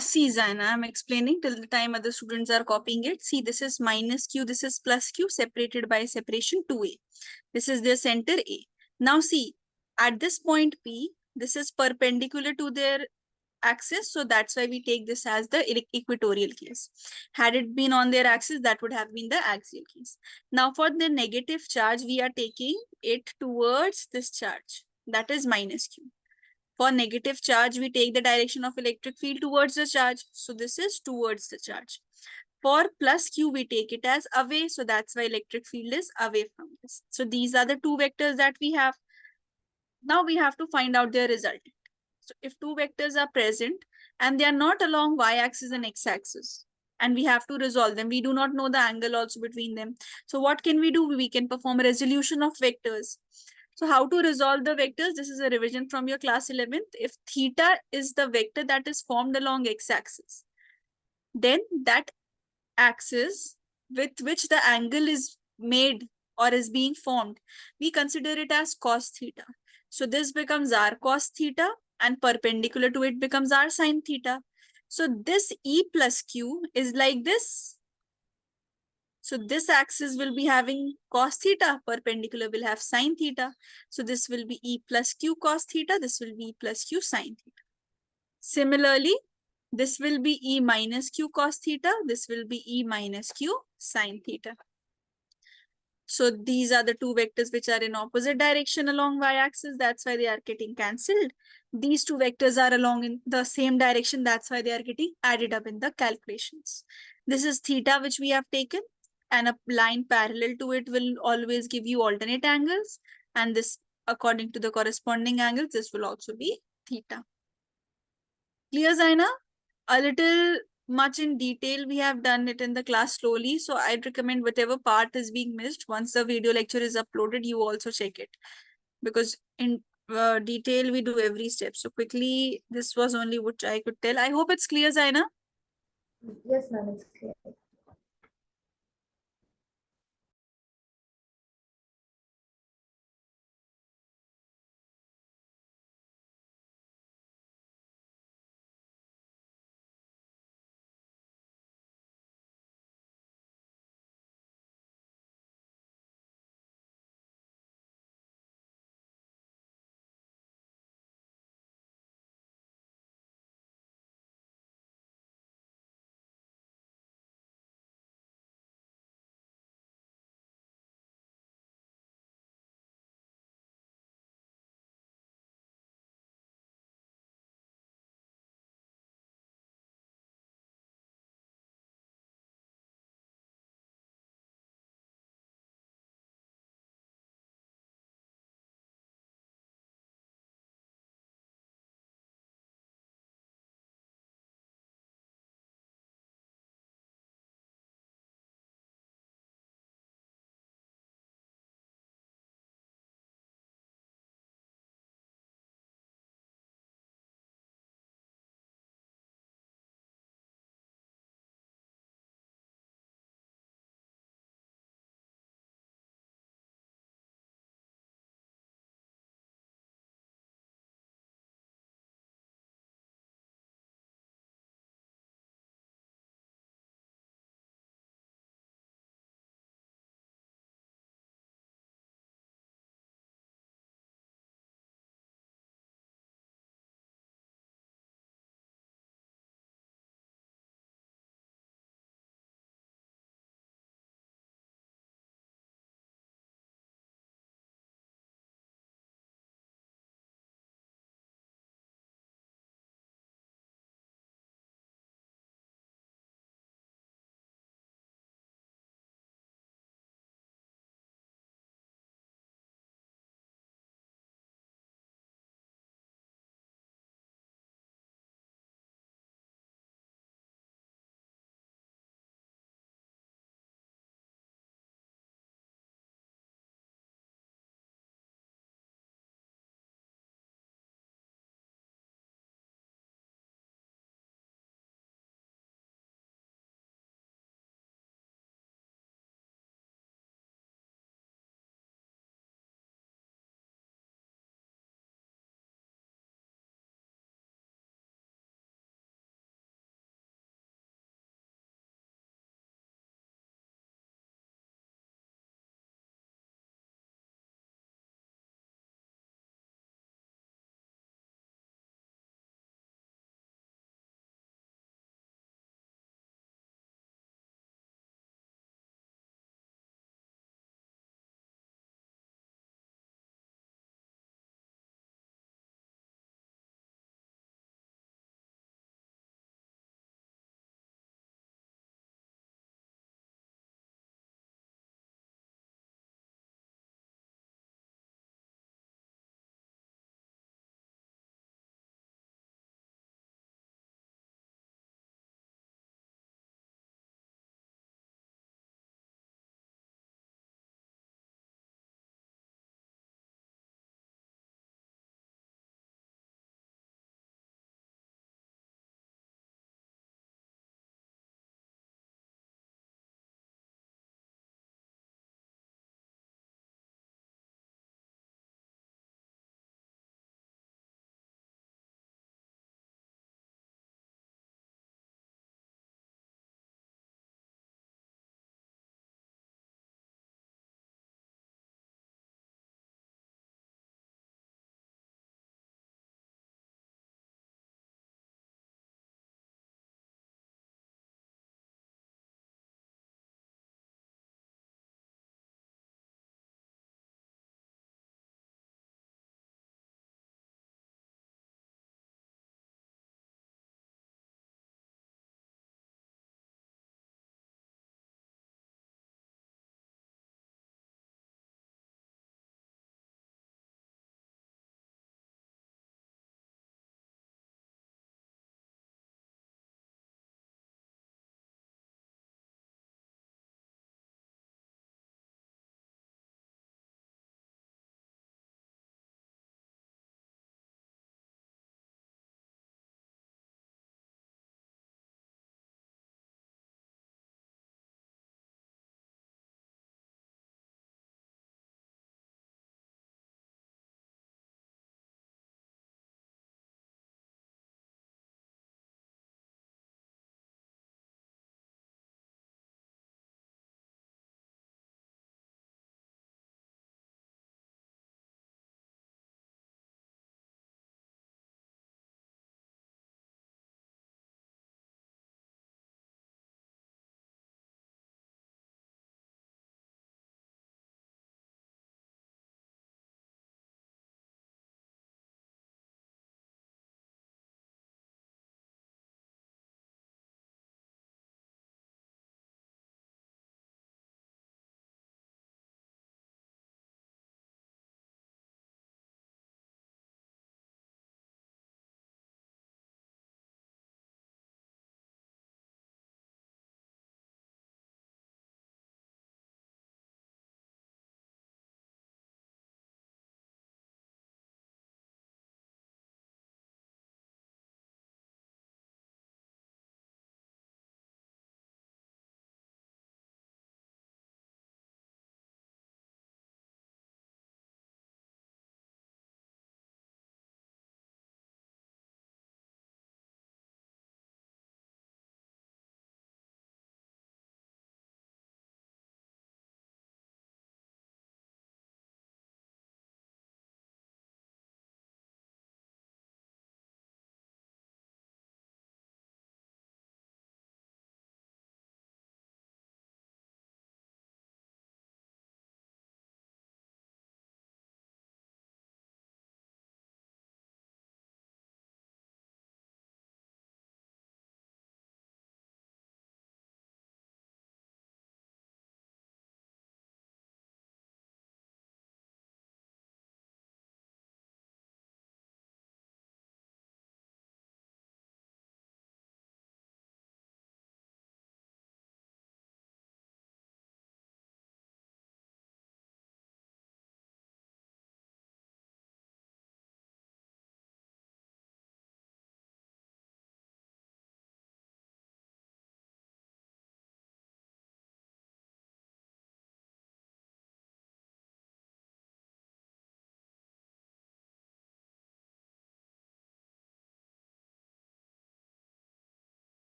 See, Zaina, I'm explaining till the time other students are copying it. See, this is minus q, this is plus q, separated by separation 2a. This is their center A. Now see, at this point P, this is perpendicular to their axis, so that's why we take this as the equatorial case. Had it been on their axis, that would have been the axial case. Now for the negative charge, we are taking it towards this charge, that is minus q. For negative charge, we take the direction of electric field towards the charge. So this is towards the charge. For plus q, we take it as away. So that's why electric field is away from this. So these are the two vectors that we have. Now we have to find out their resultant. So if two vectors are present and they are not along y-axis and x-axis, and we have to resolve them, we do not know the angle also between them. So what can we do? We can perform a resolution of vectors. So how to resolve the vectors? This is a revision from your class 11th. If theta is the vector that is formed along x-axis, then that axis with which the angle is made or is being formed, we consider it as cos theta. So this becomes r cos theta, and perpendicular to it becomes r sin theta. So this E plus Q is like this. So this axis will be having cos theta, perpendicular will have sin theta. So this will be E plus Q cos theta, this will be E plus Q sin theta. Similarly, this will be E minus Q cos theta, this will be E minus Q sin theta. So these are the two vectors which are in opposite direction along y-axis. That's why they are getting cancelled. These two vectors are along in the same direction. That's why they are getting added up in the calculations. This is theta which we have taken, and a line parallel to it will always give you alternate angles. And this, according to the corresponding angles, this will also be theta. Clear, Zaina? A little much in detail. We have done it in the class slowly. So I'd recommend whatever part is being missed, once the video lecture is uploaded, you also check it. Because in detail, we do every step. So quickly, this was only what I could tell. I hope it's clear, Zaina. Yes, ma'am, it's clear.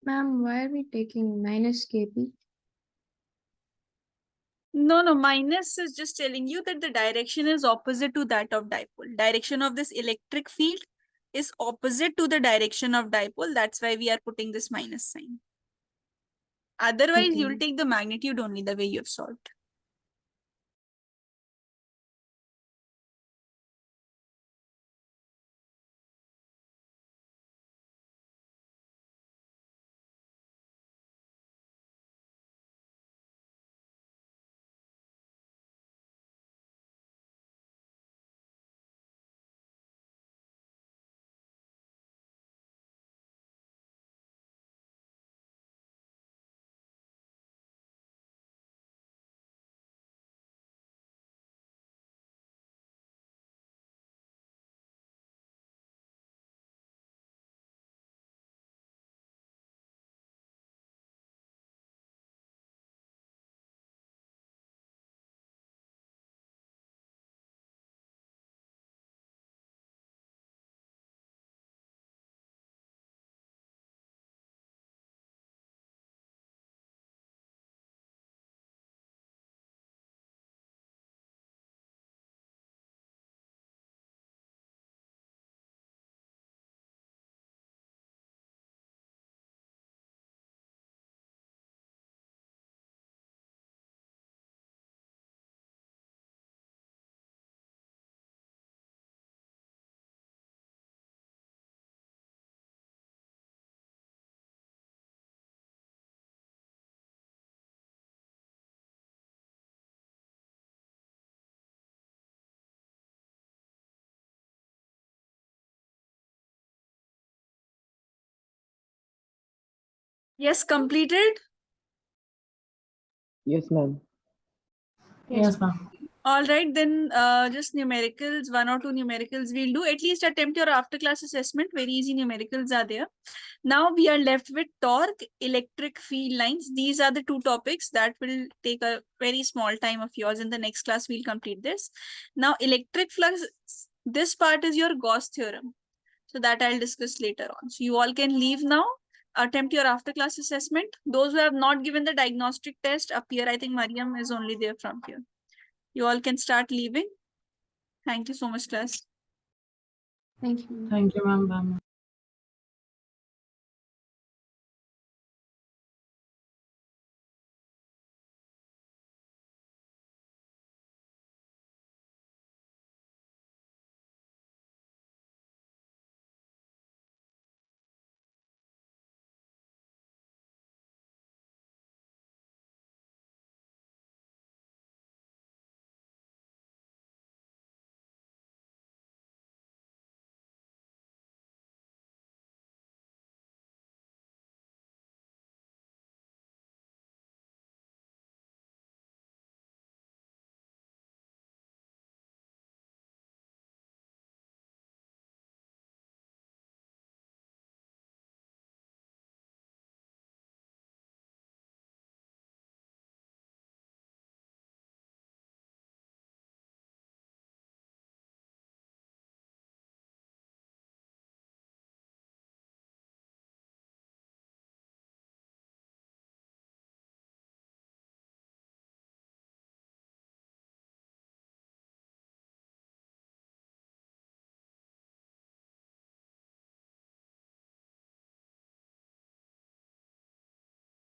Ma'am, why are we taking minus Kp? No, minus is just telling you that the direction is opposite to that of dipole. Direction of this electric field is opposite to the direction of dipole. That's why we are putting this minus sign. Otherwise, Okay. you'll take the magnitude only the way you have solved. Yes, completed. Yes, ma'am. Yes, ma'am. All right, then just numericals, 1 or 2 numericals we'll do. At least attempt your after class assessment. Very easy numericals are there. Now we are left with torque, electric field lines. These are the 2 topics that will take a very small time of yours. In the next class, we'll complete this. Now electric flux, this part is your Gauss theorem. So that I'll discuss later on. So you all can leave now. Attempt your after class assessment. Those who have not given the diagnostic test up here, I think Mariam is only there from here. You all can start leaving. Thank you so much, class. Thank you. Thank you, ma'am. Bye, ma'am.